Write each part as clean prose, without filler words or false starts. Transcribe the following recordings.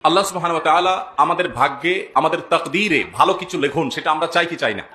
আল্লাহ সুবহানাহু ওয়া তাআলা আমাদের ভাগ্যে, আমাদের তাকদীরে ভালো কিছু লিখুন, সেটা আমরা চাই কি চাই না?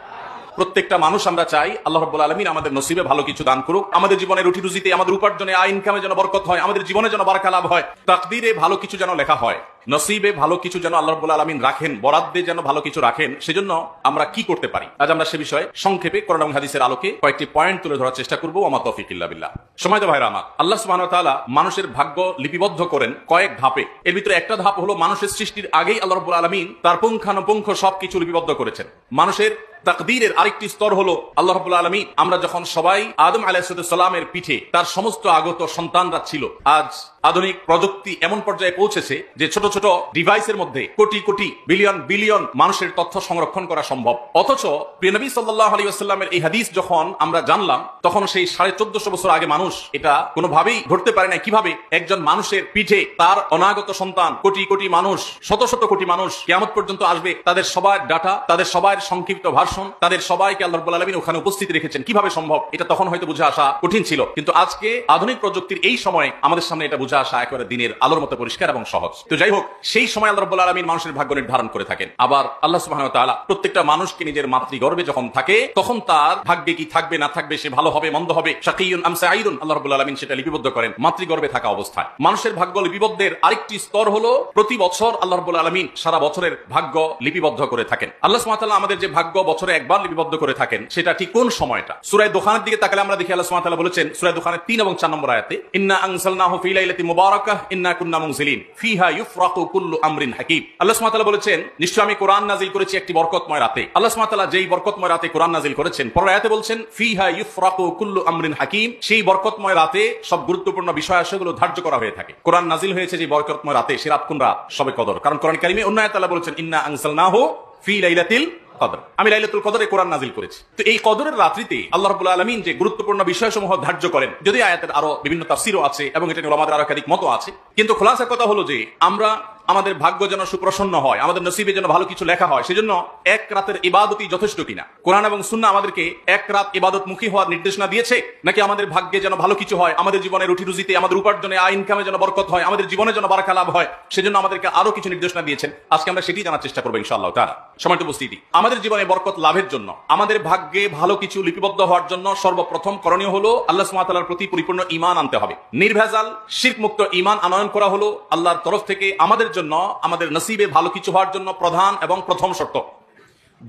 প্রত্যেকটা মানুষ আমরা চাই আল্লাহ রাব্বুল আলামিন আমাদের নসিবে ভালো কিছু দান করুক, আমাদের জীবনে রুটি রুজিতে, আমাদের উপার্জনে, আয় ইনকামে যেন বরকত হয়, আমাদের জীবনে যেন বারাকা লাভ হয়, তাকদীরে ভালো কিছু যেন লেখা হয়, নসিবে ভালো কিছু যেন আল্লাহ রাব্বুল আলামিন রাখেন, বরাদ্দে যেন ভালো কিছু রাখেন। সেজন্য আমরা কি করতে পারি, আজ আমরা সে বিষয়ে সংক্ষেপে কোরআন এবং হাদিসের আলোকে কয়েকটি পয়েন্ট তুলে ধরার চেষ্টা করব। ওয়া মা তৌফিক ইল্লা বিল্লাহ। সময়ত ভাইরা আমার, আল্লাহ সুবহানাহু ওয়া তাআলা মানুষের ভাগ্য লিপিবদ্ধ করেন কয়েক ধাপে। এর ভিতরে একটা ধাপ হলো মানুষের সৃষ্টির আগেই আল্লাহ রাব্বুল আলামিন তার পুঙ্খানুপুঙ্খ সবকিছু লিপিবদ্ধ করেছেন। মানুষের তাকদীরের আরেকটি স্তর হলো আল্লাহ রাব্বুল আলামিন, আমরা যখন সবাই আদম আলাইহিস সালামের পিঠে তার সমস্ত আগত সন্তানরা ছিল, আজ আধুনিক প্রযুক্তি এমন পর্যায়ে পৌঁছেছে যে ছোট ছোট ডিভাইসের মধ্যে কোটি কোটি বিলিয়ন বিলিয়ন মানুষের তথ্য সংরক্ষণ করা সম্ভব। অথচ প্রিয় নবী সাল্লাল্লাহু আলাইহি ওয়াসাল্লামের এই হাদিস যখন আমরা জানলাম, তখন সেই 1450 বছর আগে মানুষ এটা কোনোভাবেই ধরতে পারে না কিভাবে একজন মানুষের পিঠে তার অনাগত সন্তান, কোটি কোটি মানুষ, শত শত কোটি মানুষ কিয়ামত পর্যন্ত আসবে, তাদের সবার ডাটা, তাদের সবার সংক্ষিপ্ত ভার্সন, তাদের সবাইকে আল্লাহ রাব্বুল আলামিন ওখানে উপস্থিত রেখেছেন। কিভাবে সম্ভব? এটা তখন হয়তো বুঝে আসা কঠিন ছিল, কিন্তু আজকে আধুনিক প্রযুক্তির এই সময়ে আমাদের সামনে এটা বুঝে আসা একেবারে দিনের আলোর মতো পরিষ্কার এবং সহজ। তো যাই হোক, সেই সময় আল্লাহ রাব্বুল আলামিন মানুষের ভাগ্য নির্ধারণ করে থাকেন। আবার আল্লাহ সুবহানাহু ওয়া তাআলা প্রত্যেকটা মানুষকে নিজের মাতৃগর্ভে যখন থাকে, তখন তার ভাগ্যে কি থাকবে না থাকবে, সে ভালো হবে মন্দ হবে, শাকিয়ুন আম সাঈদুন, আল্লাহ রাব্বুল আলামিন সেটা লিপিবদ্ধ করেন মাতৃগর্ভে থাকা অবস্থায়। মানুষের ভাগ্য লিপিবদ্ধের আরেকটি স্তর হলো প্রতি বছর আল্লাহ রাব্বুল আলামিন সারা বছরের ভাগ্য লিপিবদ্ধ করে থাকেন। আল্লাহ সুবহানাহু ওয়া তাআলা আমাদের যে ভাগ্য বছরে একবার লিপিবদ্ধ করে থাকেন, সেটা ঠিক কোন সময়টা? সূরা দুখানের দিকে তাকালে আমরা দেখি আল্লাহ সুবহানাহু ওয়া তাআলা বলেছেন সূরা দুখানের 3 এবং 4 নম্বর আয়াতে, ইন্না আনসালনাহু ফি লাইলাতিন মুবারাকাহ ইন্না কুন্না মুনজিলিন ফিহা ইউফরাকু কুল্লু আমরিন হাকিম। আল্লাহ সুবহানাহু ওয়া তাআলা বলেছেন, নিশ্চয় আমি কোরআন নাযিল করেছি একটি বরকতময় রাতে। আল্লাহ সুবহানাহু ওয়া তাআলা যেই বরকতময় রাতে কোরআন নাযিল করেছেন, পরের আয়াতে বলছেন ফিহা ইউফরাকু কুল্লু আমরিন হাকিম, সেই বরকতময় রাতে সব গুরুত্বপূর্ণ বিষয়াবলীগুলো ধার্য করা হয়ে থাকে। কোরআন নাযিল হয়েছে যে বরকতময় রাতে, সে রাত কোন রাত? শবে কদর। কারণ কোরআন কারীমে অন্য আয়াতে আল্লাহ বলেছেন ইন্না আনসালনাহু ফি লাইলাতিল কদর, আমি লাইলাতুল কদরে কোরআন নাযিল করেছি। তো এই কদরের রাত্রিতে আল্লাহ রাব্বুল আলামিন যে গুরুত্বপূর্ণ বিষয়সমূহ ধার্য করেন, যদি আয়াতের আরো বিভিন্ন তাফসীরও আছে এবং এটা নিয়ে উলামাদের আরো একাধিক মত আছে, কিন্তু খোলাসা কথা হলো যে আমরা আমাদের ভাগ্য যেন সুপ্রসন্ন হয়, আমাদের নসিবে যেন ভালো কিছু লেখা হয়, সেজন্য এক রাতের ইবাদতই যথেষ্ট কিনা? কোরআন এবং সুন্নাহ আমাদেরকে এক রাত ইবাদতমুখী হওয়ার নির্দেশনা দিয়েছে, নাকি আমাদের ভাগ্যে যেন ভালো কিছু হয়, আমাদের জীবনে রুটি রুজিতে, আমাদের উপার্জনে, আয় ইনকামে যেন বরকত হয়, আমাদের জীবনে যেন বারাকা লাভ হয়, সেজন্য আমাদেরকে আরো কিছু নির্দেশনা দিয়েছেন? আজকে আমরা সেটি জানার চেষ্টা করবো ইনশাআল্লাহ তাআলা। সময়টা উপস্থিতি, আমাদের জীবনে বরকত লাভের জন্য, আমাদের ভাগ্যে ভালো কিছু লিপিবদ্ধ হওয়ার জন্য সর্বপ্রথম করণীয় হলো আল্লাহ সুবহানাহু ওয়া তাআলার প্রতি পরিপূর্ণ ঈমান আনতে হবে। নির্ভেজাল শিরক মুক্ত ঈমান আনয়ন করা হলো আল্লাহর তরফ থেকে আমাদের জন্য, আমাদের নসিবে ভালো কিছু হওয়ার জন্য প্রধান এবং প্রথম শর্ত।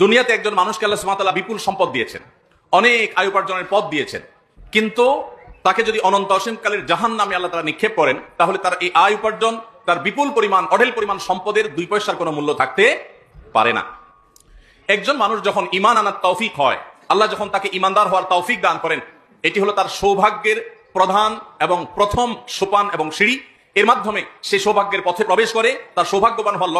দুনিয়াতে একজন মানুষকে আল্লাহ সুবহানাহু ওয়া তাআলা বিপুল সম্পদ দিয়েছেন, অনেক আয় উপার্জনের পথ দিয়েছেন, কিন্তু তাকে যদি অনন্ত অসীমকালের জাহান্নামে আল্লাহ তাআলা নিক্ষেপ করেন, তাহলে তার এই আয় উপার্জন, তার বিপুল পরিমাণ, অঢেল পরিমাণ সম্পদের 2 পয়সার কোনো মূল্য থাকতে পারে না। একজন মানুষ যখন ঈমান আনার তৌফিক হয়, আল্লাহ যখন তাকে ঈমানদার হওয়ার তৌফিক দান করেন, এটি হলো তার সৌভাগ্যের প্রধান এবং প্রথম সোপান এবং সিঁড়ি। এর মাধ্যমে সে সৌভাগ্যের পথে প্রবেশ করে। তার সৌভাগ্যবান হওয়ার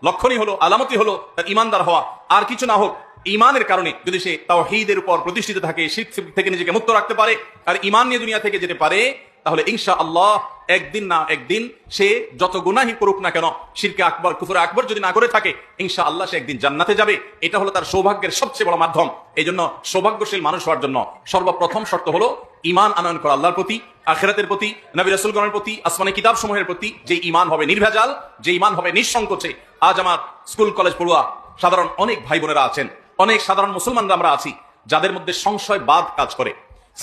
লক্ষণই হলো আলামতি হলো তার ঈমানদার হওয়া। আর কিছু না হোক, ঈমানের কারণে যদি সে তাওহীদের উপর প্রতিষ্ঠিত থাকে, শিরক থেকে নিজেকে মুক্ত রাখতে পারে আর ঈমান নিয়ে দুনিয়া থেকে যেতে পারে, তাহলে ইনশাআল্লাহ একদিন না একদিন সে যত গুনাহই করুক না কেন, শিরকে আকবর, কুফরে আকবর যদি না করে থাকে, ইনশাআল্লাহ সে একদিন জান্নাতে যাবে। এটা হলো তার সৌভাগ্যের সবচেয়ে বড় মাধ্যম। এই জন্য সৌভাগ্যশীল মানুষ হওয়ার জন্য সর্বপ্রথম শর্ত হলো ঈমান আনয়ন করা আল্লাহর প্রতি, আখিরাতের প্রতি, নবী রাসূলগণের প্রতি, আসমানি কিতাব সমূহের প্রতি। যে ঈমান হবে নির্ভেজাল, যে ঈমান হবে নিঃসংকোচে। আজ আমার স্কুল কলেজ পড়ুয়া সাধারণ অনেক ভাই বোনেরা আছেন, অনেক সাধারণ মুসলমানরা আমরা আছি, যাদের মধ্যে সংশয়বাদ কাজ করে।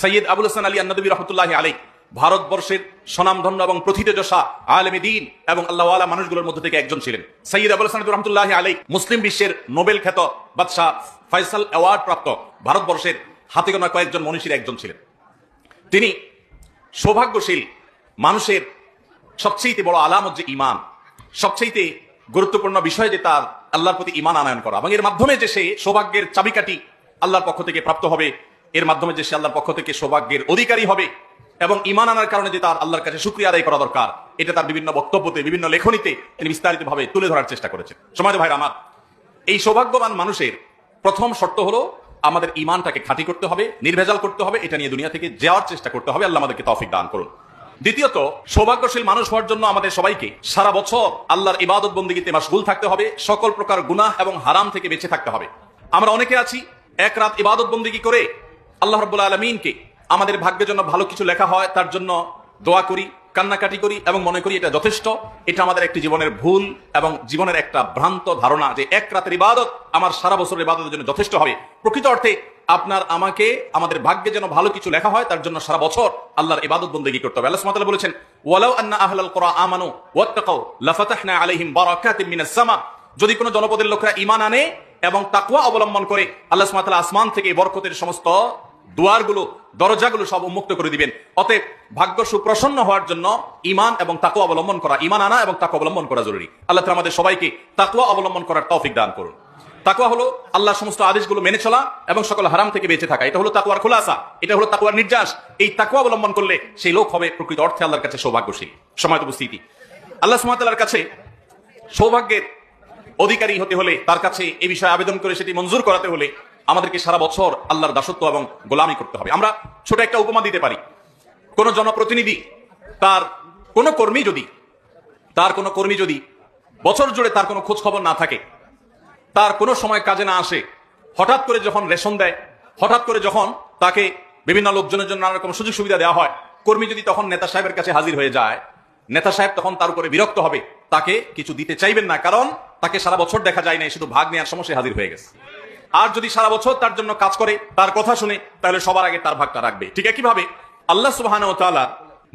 সৈয়দ আবুল হাসান আলী আন-নদভী রাহমাতুল্লাহি আলাইহি ভারতবর্ষের স্বনামধন্য এবং প্রথিতযশা আলেমে দ্বীন এবং আল্লাহওয়ালা মানুষগুলোর মধ্যে থেকে একজন ছিলেন। সৈয়দ আবুল হাসান রাহমাতুল্লাহি আলাইহি মুসলিম বিশ্বের নোবেল খ্যাত বাদশাহ ফয়সাল অ্যাওয়ার্ড প্রাপ্ত ভারতবর্ষের হাতে গোনা কয়েকজন মনীষীর একজন ছিলেন। তিনি সৌভাগ্যশীল মানুষের সবচেয়ে বড় আলামত যে ঈমান, সবচেয়ে গুরুত্বপূর্ণ বিষয় যে তার আল্লাহর প্রতি ঈমান আনয়ন করা, এবং এর মাধ্যমে যে সে সৌভাগ্যের চাবিকাঠি আল্লাহর পক্ষ থেকে প্রাপ্ত হবে, এর মাধ্যমে যে সে আল্লাহর পক্ষ থেকে সৌভাগ্যের অধিকারী হবে, এবং ঈমান আনার কারণে যে তার আল্লাহর কাছে শুকরিয়া আদায় করা দরকার, এটা তার বিভিন্ন বক্তব্যতে, বিভিন্ন লেখনীতে তিনি বিস্তারিতভাবে তুলে ধরার চেষ্টা করেছেন। সমাজ ভাইরা আমার, এই সৌভাগ্যবান মানুষের প্রথম শর্ত হলো আমাদের ঈমানটাকে খাঁটি করতে হবে, নির্ভেজাল করতে হবে, এটা নিয়ে দুনিয়া থেকে যাওয়ার চেষ্টা করতে হবে। আল্লাহ আমাদেরকে তৌফিক দান করুন। দ্বিতীয়ত, সৌভাগ্যশীল মানুষ হওয়ার জন্য আমাদের সবাইকে সারা বছর আল্লাহর ইবাদত বন্দেগীতে মাশগুল থাকতে হবে, সকল প্রকার গুনাহ এবং হারাম থেকে বেঁচে থাকতে হবে। আমরা অনেকে আছি এক রাত ইবাদত বন্দেগী করে আল্লাহ রাব্বুল আলামিনকে আমাদের ভাগ্যের জন্য ভালো কিছু লেখা হয় তার জন্য দোয়া করি, কান্নাকাটি করি এবং মনে করি এটা যথেষ্ট। এটা আমাদের একটি জীবনের ভুল এবং জীবনের একটা ভ্রান্ত ধারণা যে এক রাতের ইবাদত আমার সারা বছরের ইবাদতের জন্য যথেষ্ট হবে। প্রকৃত অর্থে আপনার আমাকে আমাদের ভাগ্যে যেন ভালো কিছু লেখা হয় তার জন্য সারা বছর আল্লাহর ইবাদত বন্দেগী করতে হবে। আল্লাহ সুবহানাহু ওয়া তাআলা বলেছেন, ওয়ালাউ আন্না আহলাল কুরআ আমানু ওয়াত্তাকাউ লাফাতাহনা আলাইহিম বারাকাতিম মিনাস সামা। যদি কোনো জনপদের লোকেরা ঈমান আনে এবং তাকওয়া অবলম্বন করে, আল্লাহ সুবহানাহু ওয়া তাআলা আসমান থেকে বরকতের সমস্ত দুয়ারগুলো, দরজাগুলো সব উন্মুক্ত করে দিবেন। অতএব ভাগ্য সুপ্রসন্ন হওয়ার জন্য ঈমান এবং তাকওয়া অবলম্বন করা, ঈমান আনা এবং তাকওয়া অবলম্বন করা জরুরি। আল্লাহ তাআলা আমাদের সবাইকে তাকওয়া অবলম্বন করার তৌফিক দান করুন। তাকওয়া হলো আল্লাহর সমস্ত আদেশগুলো মেনে চলা এবং সকল হারাম থেকে বেঁচে থাকা। এটা হলো তাকওয়ার খুলাসা, এটা হলো তাকওয়ার নির্যাস। এই তাকওয়া অবলম্বন করলে সেই লোক হবে প্রকৃত অর্থে আল্লাহর কাছে সৌভাগ্যশীল। সম্মানিত উপস্থিতি, আল্লাহ সুবহানাহু ওয়া তাআলার কাছে সৌভাগ্যের অধিকারী হতে হলে, তার কাছে এই বিষয়ে আবেদন করে সেটি মঞ্জুর করাতে হলে আমাদেরকে সারা বছর আল্লাহর দাসত্ব এবং গোলামি করতে হবে। আমরা ছোট একটা উপমা দিতে পারি। কোন জনপ্রতিনিধি তার কোন কর্মী যদি বছর জুড়ে তার কোনো খোঁজ খবর না থাকে, তার কোনো সময় কাজে না আসে, হঠাৎ করে যখন রেশন দেয়, হঠাৎ করে যখন তাকে বিভিন্ন লোকজনের জন্য নানা রকম সুযোগ সুবিধা দেওয়া হয়, কর্মী যদি তখন নেতা সাহেবের কাছে হাজির হয়ে যায়, নেতা সাহেব তখন তার উপরে বিরক্ত হবে, তাকে কিছু দিতে চাইবেন না, কারণ তাকে সারা বছর দেখা যায় নাই, শুধু ভাগ নেওয়ার সময় হাজির হয়ে গেছে। আর যদি সারা বছর তার জন্য কাজ করে, তার কথা শুনে, তাহলে সবার আগে তার ভাগটা রাখবে। ঠিক একইভাবে আল্লাহ সুবহানাহু ওয়া তাআলা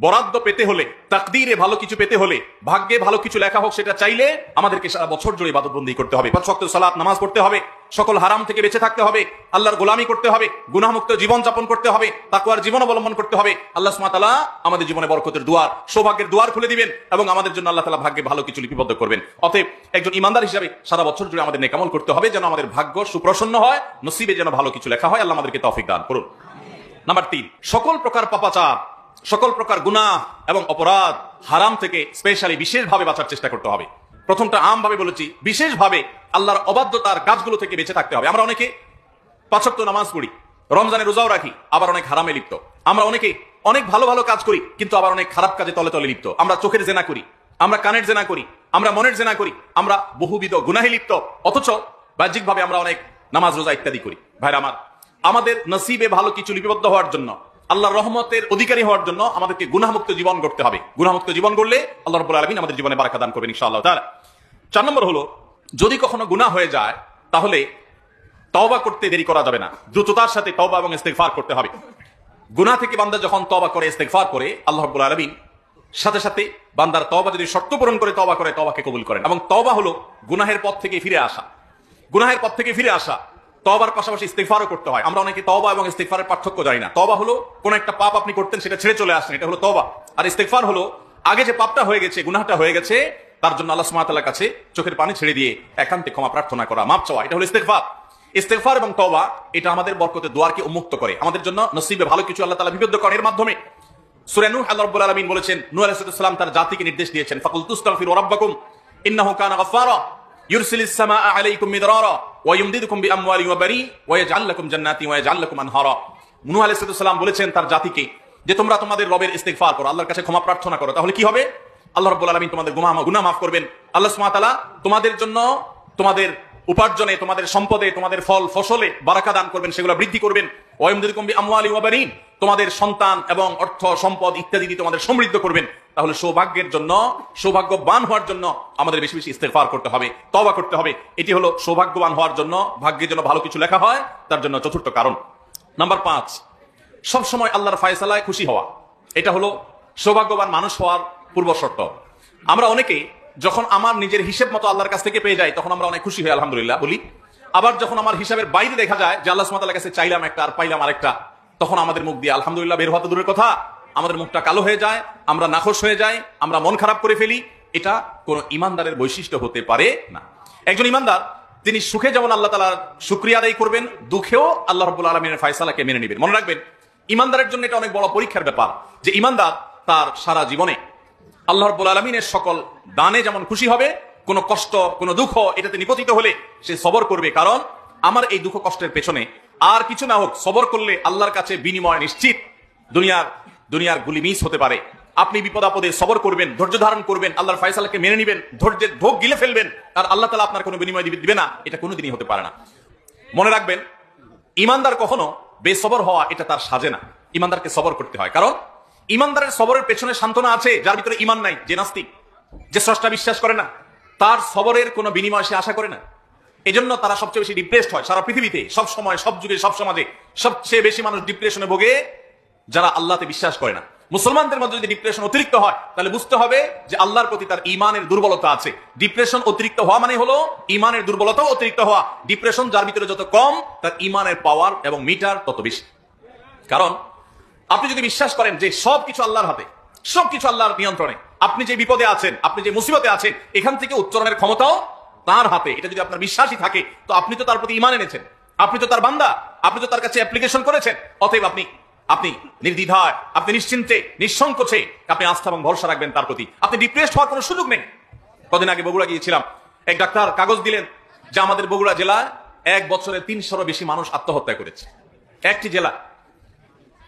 বরাদ্দ পেতে হলে, তাকদীরে ভালো কিছু পেতে হলে, ভাগ্যে ভালো কিছু লেখা হোক সেটা চাইলে আমাদেরকে সারা বছর জুড়ে ইবাদতবন্দি করতে হবে, 5 ওয়াক্ত সালাত নামাজ পড়তে হবে, সকল হারাম থেকে বেঁচে থাকতে হবে, আল্লাহর গোলামি করতে হবে, গুনাহমুক্ত জীবন যাপন করতে হবে, তাকওয়ার জীবন অবলম্বন করতে হবে। আল্লাহ সুবহানাহু ওয়া তাআলা আমাদের জীবনে বরকতের দুয়ার, সৌভাগ্যের দুয়ার খুলে দিবেন এবং আমাদের জন্য আল্লাহ তাআলা ভাগ্যে ভালো কিছু লিপিবদ্ধ করবেন। অতএব একজন ইমানদার হিসেবে সারা বছর জুড়ে আমাদের নেক আমল করতে হবে, যেন আমাদের ভাগ্য সুপ্রসন্ন হয়, নসিবে যেন ভালো কিছু লেখা হয়। আল্লাহ আমাদেরকে তৌফিক দান করুন। নাম্বার 3, সকল প্রকার পাপাচার, সকল প্রকার গুনাহ এবং অপরাধ, হারাম থেকে স্পেশালি বিশেষভাবে বাঁচার চেষ্টা করতে হবে। প্রথমটা আমভাবে বলেছি, বিশেষভাবে আল্লাহর অবাধ্যতার কাজগুলো থেকে বেঁচে থাকতে হবে। আমরা অনেকে 5 ওয়াক্ত নামাজ পড়ি, রমজানে রোজাও রাখি, আবার অনেক হারামে লিপ্ত। আমরা অনেকে অনেক ভালো ভালো কাজ করি, কিন্তু আবার অনেক খারাপ কাজে তলে তলে লিপ্ত। আমরা চোখের জেনা করি, আমরা কানের জেনা করি, আমরা মনের জেনা করি, আমরা বহুবিধ গুনাহে লিপ্ত, অথচ বাহ্যিকভাবে আমরা অনেক নামাজ রোজা ইত্যাদি করি। ভাইরা আমার, আমাদের নসিবে ভালো কিছু লিপিবদ্ধ হওয়ার জন্য, আল্লাহর রহমতের অধিকারী হওয়ার জন্য আমাদেরকে গুনাহমুক্ত জীবন গড়তে হবে। গুনাহমুক্ত জীবন গড়লে আল্লাহ রাব্বুল আলামিন আমাদের জীবনে বারাকা দান করবেন ইনশাআল্লাহ তাআলা। 4 নম্বর হলো, যদি কখনো গুনাহ হয়ে যায় তাহলে তওবা করতে দেরি করা যাবে না, দ্রুততার সাথে তওবা এবং ইস্তেগফার করতে হবে। গুনাহ থেকে বান্দা যখন তওবা করে, ইস্তেগফার করে, আল্লাহ রাব্বুল আলামিন সাথে সাথে বান্দার তওবা যদি শর্ত পূরণ করে তওবা করে, তওবাকে কবুল করেন। এবং তওবা হলো গুনাহের পথ থেকে ফিরে আসা, গুনাহের পথ থেকে ফিরে আসা। তওবার পাশাপাশি ইস্তেগফারও করতে হয়। আমরা অনেকে তওবা এবং ইস্তেগফারের পার্থক্য জানি না। তওবা হলো কোন একটা পাপ আপনি করতেন, সেটা ছেড়ে চলে আসেন, এটা হলো তওবা। আর ইস্তেগফার হলো আগে যে পাপটা হয়ে গেছে, গুনাহটা হয়ে গেছে, তার জন্য আল্লাহ সুবহানাহু ওয়া তাআলার কাছে চোখের পানি ছেড়ে দিয়ে একান্তে ক্ষমা প্রার্থনা করা, মাপ চাওয়া, এটা হলো ইস্তেগফার। ইস্তেগফার এবং তওবা এটা আমাদের বরকতের দুয়ারকে উন্মুক্ত করে, আমাদের জন্য নসিবে ভালো কিছু আল্লাহ তাআলা বিবদ্ধ করেন এর মাধ্যমে। সূরা নূহ আল্লাহ রাব্বুল আলামিন বলেছেন, নূহ আলাইহিস সালাম তার জাতিকে নির্দেশ দিয়েছেন, ফাকুল তুস্তাগফিরু রাব্বাকুম ইন্নাহু কানা গাফফারা ইউরসিলিস সামাআ আলাইকুম মিদরারা ওয়া ইউমদিদুকুম বিআমওয়ালিন ওয়া বানিন ওয়া ইয়াজআল লাকুম জান্নাতিন ওয়া ইয়াজআল লাকুম আনহারা। নূহ আলাইহিস সালাম বলেছেন তার জাতিকে যে তোমরা তোমাদের রবের ইস্তেগফার করো, আল্লাহর কাছে ক্ষমা প্রার্থনা করো, তাহলে কি হবে? আল্লাহ রাব্বুল আলামিন তোমাদের গুনাহ মাফ করবেন। আল্লাহ সুবহানাহু ওয়া তাআলা তোমাদের জন্য, তোমাদের উপার্জনে, তোমাদের সম্পদে, তোমাদের ফল ফসলে বারাকা দান করবেন, সেগুলো বৃদ্ধি করবেন। ওয়া ইউমদিদুকুম বিআমওয়ালিন ওয়া বানিন, তোমাদের সন্তান এবং অর্থ সম্পদ ইত্যাদি দিয়ে তোমাদের সমৃদ্ধ করবেন। তাহলে সৌভাগ্যের জন্য, সৌভাগ্যবান হওয়ার জন্য আমাদের বেশি বেশি ইস্তেগফার করতে হবে, তওবা করতে হবে। এটি হলো সৌভাগ্যবান হওয়ার জন্য, ভাগ্যের জন্য ভালো কিছু লেখা হয় তার জন্য চতুর্থ কারণ। নাম্বার 5, সব সময় আল্লাহর ফায়সালায় খুশি হওয়া, এটা হলো সৌভাগ্যবান মানুষ হওয়ার পূর্ব শর্ত। আমরা অনেকে যখন আমার নিজের হিসেব মতো আল্লাহর কাছ থেকে পেয়ে যাই, তখন আমরা অনেক খুশি হই, আলহামদুলিল্লাহ বলি। আবার যখন আমার হিসাবের বাইরে দেখা যায় যে আল্লাহ সুবহানাহু ওয়া তাআলার কাছে চাইলাম একটা আর পাইলাম আরেকটা, তখন আমাদের মুখ দিয়ে আলহামদুলিল্লাহ বের হওয়া তো দূরের কথা, আমাদের মুখটা কালো হয়ে যায়, আমরা নাখোশ হয়ে যাই, আমরা মন খারাপ করে ফেলি। এটা কোন ইমানদারের বৈশিষ্ট্য হতে পারে না। একজন ইমানদার তিনি সুখে যেমন আল্লাহ তাআলার শুকরিয়া আদায় করবেন, দুঃখেও আল্লাহ রাব্বুল আলামিনের ফয়সালাকে মেনে নেবেন। মনে রাখবেন, ইমানদারের জন্য এটা অনেক বড় পরীক্ষার ব্যাপার যে ইমানদার তার সারা জীবনে আল্লাহ রাব্বুল আলামিনের সকল দানে যেমন খুশি হবে, কোন কষ্ট, কোন দুঃখ এটাতে নিপতিত হলে সে সবর করবে, কারণ আমার এই দুঃখ কষ্টের পেছনে আর কিছু না হোক, সবর করলে আল্লাহর কাছে বিনিময় নিশ্চিত। দুনিয়ার গুলি মিস হতে পারে, আপনি বিপদ আপদে সবর করবেন, ধৈর্য ধারণ করবেন, আল্লাহর ফয়সালাকে মেনে নেবেন, ধৈর্যের ঢোক গিলে ফেলবেন, আর আল্লাহ তাআলা আপনার কোনো বিনিময় দিবে না, এটা কোনোদিনই হতে পারে না। মনে রাখবেন, ইমানদার কখনো বেসবর হওয়া এটা তার সাজে না। ইমানদারকে সবর করতে হয়, কারণ ইমানদারের সবরের পেছনে সান্ত্বনা আছে যার ভিতরে ইমান নাই, যে নাস্তিক, যে স্রষ্টা বিশ্বাস করে না, তার সবরের কোনো বিনিময় সে আশা করে না। এজন্য তারা সবচেয়ে বেশি ডিপ্রেসড হয় সারা পৃথিবীতে, সব সময়, সব যুগে, সব সমাজে সবচেয়ে বেশি মানুষ ডিপ্রেশনে ভোগে যারা আল্লাহতে বিশ্বাস করে না। মুসলমানদের মধ্যে যদি ডিপ্রেশন অতিরিক্ত হয় তাহলে বুঝতে হবে যে আল্লাহর প্রতি তার ইমানের দুর্বলতা আছে। ডিপ্রেশন অতিরিক্ত হওয়া মানে হলো ইমানের দুর্বলতাও অতিরিক্ত হওয়া। ডিপ্রেশন যার ভিতরে যত কম, তার ইমানের পাওয়ার এবং মিটার তত বেশি। কারণ আপনি যদি বিশ্বাস করেন যে সবকিছু আল্লাহর হাতে, সবকিছু আল্লাহর নিয়ন্ত্রণে, আপনি যে বিপদে আছেন, আপনি যে মুসিবতে আছেন, এখান থেকে উত্তরণের ক্ষমতাও তার হাতে, এটা যদি আপনার বিশ্বাসই থাকে, তো আপনি তো তার প্রতি ইমান এনেছেন, আপনি তো তার বান্দা, আপনি তো তার কাছে অ্যাপ্লিকেশন করেছেন। অতএব আপনি নির্দ্বিধায়, আপনি নিশ্চিন্তে, নিঃসংকোচে আপনি আস্থা এবং ভরসা রাখবেন তার প্রতি। আপনি ডিপ্রেসড হওয়ার কোনো সুযোগ নেই। কদিন আগে বগুড়া গিয়েছিলাম, এক ডাক্তার কাগজ দিলেন যে আমাদের বগুড়া জেলায় 1 বছরে 300 বেশি মানুষ আত্মহত্যা করেছে। একটি জেলা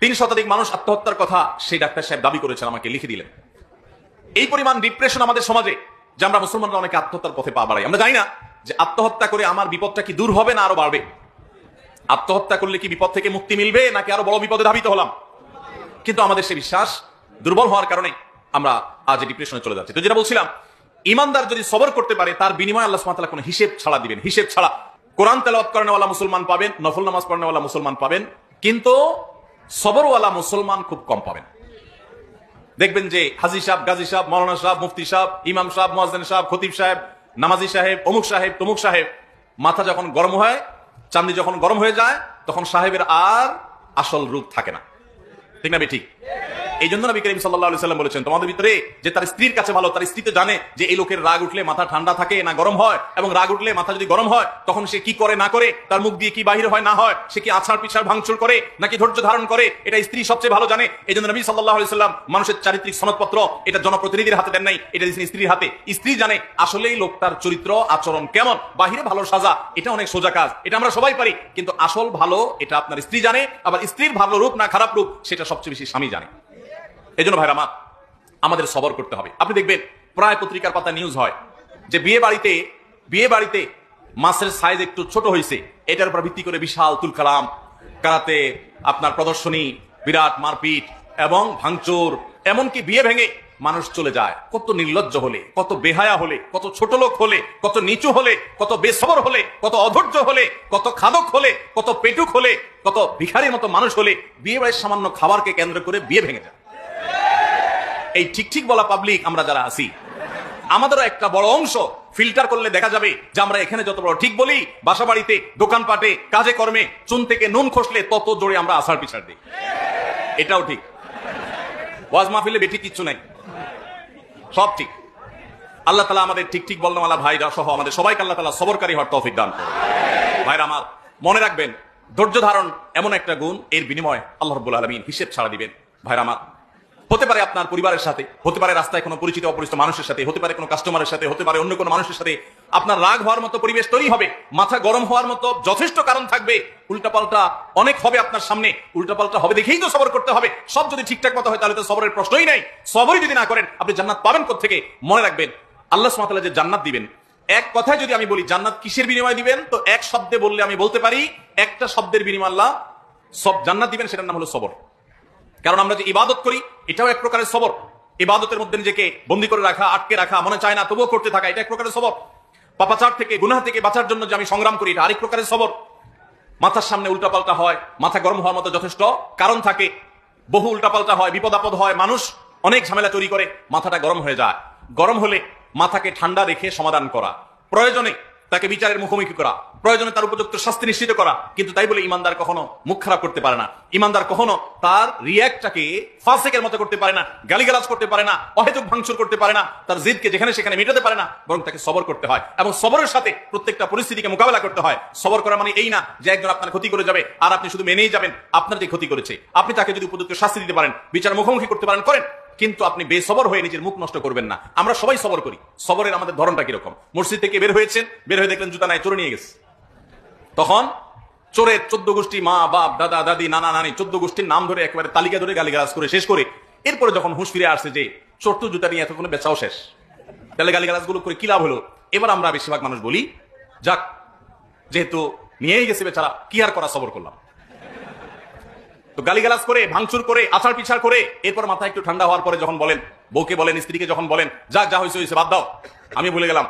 3 শতাধিক মানুষ আত্মহত্যার কথা সেই ডাক্তার সাহেব দাবি করেছেন, আমাকে লিখে দিলেন। এই পরিমাণ ডিপ্রেশন আমাদের সমাজে যে আমরা মুসলমানরা অনেকে আত্মহত্যার পথে পা বাড়াই। আমরা জানি না যে আত্মহত্যা করে আমার বিপদটা কি দূর হবে না আরো বাড়বে। আত্মহত্যা করলে কি বিপদ থেকে মুক্তি মিলবে নাকি আরো বড় বিপদে ধাবিত হলাম? কিন্তু আমাদের সে বিশ্বাস দুর্বল হওয়ার কারণে আমরা আজ ডিপ্রেশনে চলে যাচ্ছি। তো যেটা বলছিলাম, ইমানদার যদি সবর করতে পারে তার বিনিময়ে আল্লাহ সুবহানাহু ওয়া তাআলা কোনো হিসেব ছাড়া দিবেন, হিসেব ছাড়া। কোরআন তেলাওয়াত করেনওয়ালা মুসলমান পাবেন, নফল নামাজ পড়নেওয়ালা মুসলমান পাবেন, কিন্তু সবরওয়ালা মুসলমান খুব কম পাবেন। দেখবেন যে হাজী সাহেব, গাজী সাহেব, মাওলানা সাহেব, মুফতি সাহেব, ইমাম সাহেব, মুয়াজ্জিন সাহেব, খতিব সাহেব, নামাজি সাহেব, অমুক সাহেব, তমুক সাহেব, মাথা যখন গরম হয়, চাঁদনি যখন গরম হয়ে যায়, তখন সাহেবের আর আসল রূপ থাকে না। ঠিক না ঠিক? এই জন্য নবী করিম সাল্লাল্লাহু আলাইহি ওয়াসাল্লাম বলেছেন, তোমাদের ভিতরে যে তার স্ত্রীর কাছে ভালো, তার স্ত্রী তো জানে যে এই লোকের রাগ উঠলে মাথা ঠান্ডা থাকে না গরম হয়, এবং রাগ উঠলে মাথা যদি গরম হয় তখন সে কি করে না করে, তার মুখ দিয়ে কি বাহির হয় না হয়, সে কি আছাড় পিছাড় ভাঙচুর করে নাকি ধৈর্য ধারণ করে, এটা স্ত্রী সবচেয়ে ভালো জানে। এই জন্য নবী সাল্লাল্লাহু আলাইহি ওয়াসাল্লাম মানুষের চারিত্রিক সনদপত্র এটা জনপ্রতিনিধির হাতে দেন নাই, এটা দিয়েছেন স্ত্রীর হাতে। স্ত্রী জানে আসলেই লোকটার চরিত্র আচরণ কেমন। বাহিরে ভালো সাজা এটা অনেক সোজা কাজ, এটা আমরা সবাই পারি, কিন্তু আসল ভালো এটা আপনার স্ত্রী জানে। আবার স্ত্রীর ভালো রূপ না খারাপ রূপ সেটা সবচেয়ে বেশি স্বামী জানে। এই জন্য ভাইরা আমাদের সবর করতে হবে। আপনি দেখবেন প্রায় পত্রিকার পাতা নিউজ হয় যে বিয়ে বাড়িতে মাছের সাইজ একটু ছোট হয়েছে, এটার উপর ভিত্তি করে বিশাল তুলকালাম, কারাতে আপনার প্রদর্শনী, বিরাট মারপিট এবং ভাঙচুর, এমনকি বিয়ে ভেঙে মানুষ চলে যায়। কত নির্লজ্জ হলে, কত বেহায়া হলে, কত ছোট লোক হলে, কত নিচু হলে, কত বেসবর হলে, কত অধৈর্য হলে, কত খাদক হলে, কত পেটুক হলে, কত ভিখারির মতো মানুষ হলে বিয়ে বাড়ির সামান্য খাবারকে কেন্দ্র করে বিয়ে ভেঙে যায়। এই ঠিক ঠিক বলা পাবলিক আমরা যারা আছি, আমাদেরও একটা বড় অংশ ফিল্টার করলে দেখা যাবে যে আমরা এখানে যত বড় ঠিক বলি, বাসা বাড়িতে, দোকানপাটে, কাজে কর্মে চুন থেকে নুন খসলে তত জোরে আমরা আছাড় পিছাড় দিই। এটাও ঠিক। ওয়াজ মাহফিলে বেঠিক কিচ্ছু নাই, সব ঠিক। আল্লাহ তাআলা আমাদের ঠিক ঠিক বলনেওয়ালা ভাইরা সহ আমাদের সবাইকে আল্লাহ তাআলা সবরকারী হওয়ার তৌফিক দান করুন। ভাইরা আমার, মনে রাখবেন ধৈর্য ধারণ এমন একটা গুণ, এর বিনিময়ে আল্লাহ রাব্বুল আলামিন হিসেব ছাড়া দিবেন। ভাইরা আমার, হতে পারে আপনার পরিবারের সাথে, হতে পারে রাস্তায় কোনো পরিচিত অপরিচিত মানুষের সাথে, হতে পারে কোনো কাস্টমারের সাথে, হতে পারে অন্য কোনো মানুষের সাথে আপনার রাগ হওয়ার মতো পরিবেশ তৈরি হবে, মাথা গরম হওয়ার মতো যথেষ্ট কারণ থাকবে, উল্টাপাল্টা অনেক হবে আপনার সামনে, উল্টাপাল্টা হবে দেখেই তো সবর করতে হবে। সব যদি ঠিকঠাক মতো হয় তাহলে তো সবরের প্রশ্নই নাই। সবরই যদি না করেন আপনি জান্নাত পাবেন কোত্থেকে? মনে রাখবেন আল্লাহ সুবহানাহু ওয়া তাআলা যে জান্নাত দিবেন, এক কথায় যদি আমি বলি জান্নাত কিসের বিনিময়ে দিবেন, তো এক শব্দে বললে আমি বলতে পারি একটা শব্দের বিনিময়ে আল্লাহ সব জান্নাত দিবেন, সেটার নাম হলো সবর। কারণ আমরা যে ইবাদত করি এটাও এক প্রকারের সবর। ইবাদতের মধ্যে নিজেকে বন্দী করে রাখা, আটকে রাখা, মনে চায় না তবুও করতে থাকা, এটা এক প্রকারের সবর। পাপাচার থেকে, গুনাহ থেকে বাঁচার জন্য যে আমি সংগ্রাম করি, এটা আরেক প্রকারের সবর। মাথার সামনে উল্টাপাল্টা হয়, মাথা গরম হওয়ার মতো যথেষ্ট কারণ থাকে, বহু উল্টাপাল্টা হয়, বিপদ আপদ হয়, মানুষ অনেক ঝামেলা তৈরি করে, মাথাটা গরম হয়ে যায়। গরম হলে মাথাকে ঠান্ডা রেখে সমাধান করা, প্রয়োজনে তাকে বিচারের মুখোমুখি করা, প্রয়োজনে তার উপযুক্ত শাস্তি নিশ্চিত করা। কিন্তু তাই বলে ইমানদার কখনো মুখ খারাপ করতে পারে না। ইমানদার কখনো তার রিয়াক্টটাকে ফাসিকের মতো করতে পারে না, গালিগালাজ করতে পারে না, অহেতুক ভাঙচুর করতে পারে না, তার জিদকে যেখানে সেখানে মেটাতে পারে না, বরং তাকে সবর করতে হয় এবং সবরের সাথে প্রত্যেকটা পরিস্থিতিকে মোকাবেলা করতে হয়। সবর করা মানে এই না যে একজন আপনার ক্ষতি করে যাবে আর আপনি শুধু মেনেই যাবেন। আপনার যে ক্ষতি করেছে আপনি তাকে যদি উপযুক্ত শাস্তি দিতে পারেন, বিচার মুখোমুখি করতে পারেন, করেন, কিন্তু আপনি বেসবর হয়ে নিজের মুখ নষ্ট করবেন না। আমরা সবাই সবর করি। সবরের আমাদের ধরনটা কিরকম? মসজিদ থেকে বের হয়েছেন, বের হয়ে দেখলেন জুতা নাই, চোরে নিয়ে গেছে। তখন চোরের 14 গোষ্ঠী, মা বাপ দাদা দাদি নানা নানি 14 গোষ্ঠীর নাম ধরে একেবারে তালিকা ধরে গালিগালাজ করে শেষ করে এরপরে যখন হুঁশ ফিরে আসছে যে চোর তো জুতা নিয়ে এতক্ষণে বেচাও শেষ, তাহলে গালিগালাজ গুলো করে কি লাভ হলো? এবার আমরা বেশিরভাগ মানুষ বলি, যাক যেহেতু নিয়েই গেছে বেচারা, কি আর করা, সবর করলাম। তো গালিগালাজ করে, ভাঙচুর করে, আচার পিছার করে, এরপর মাথা একটু ঠান্ডা হওয়ার পরে যখন বলেন, বউকে বলেন, স্ত্রীকে যখন বলেন, যা যা হয়েছে হয়েছে বাদ দাও, আমি ভুলে গেলাম,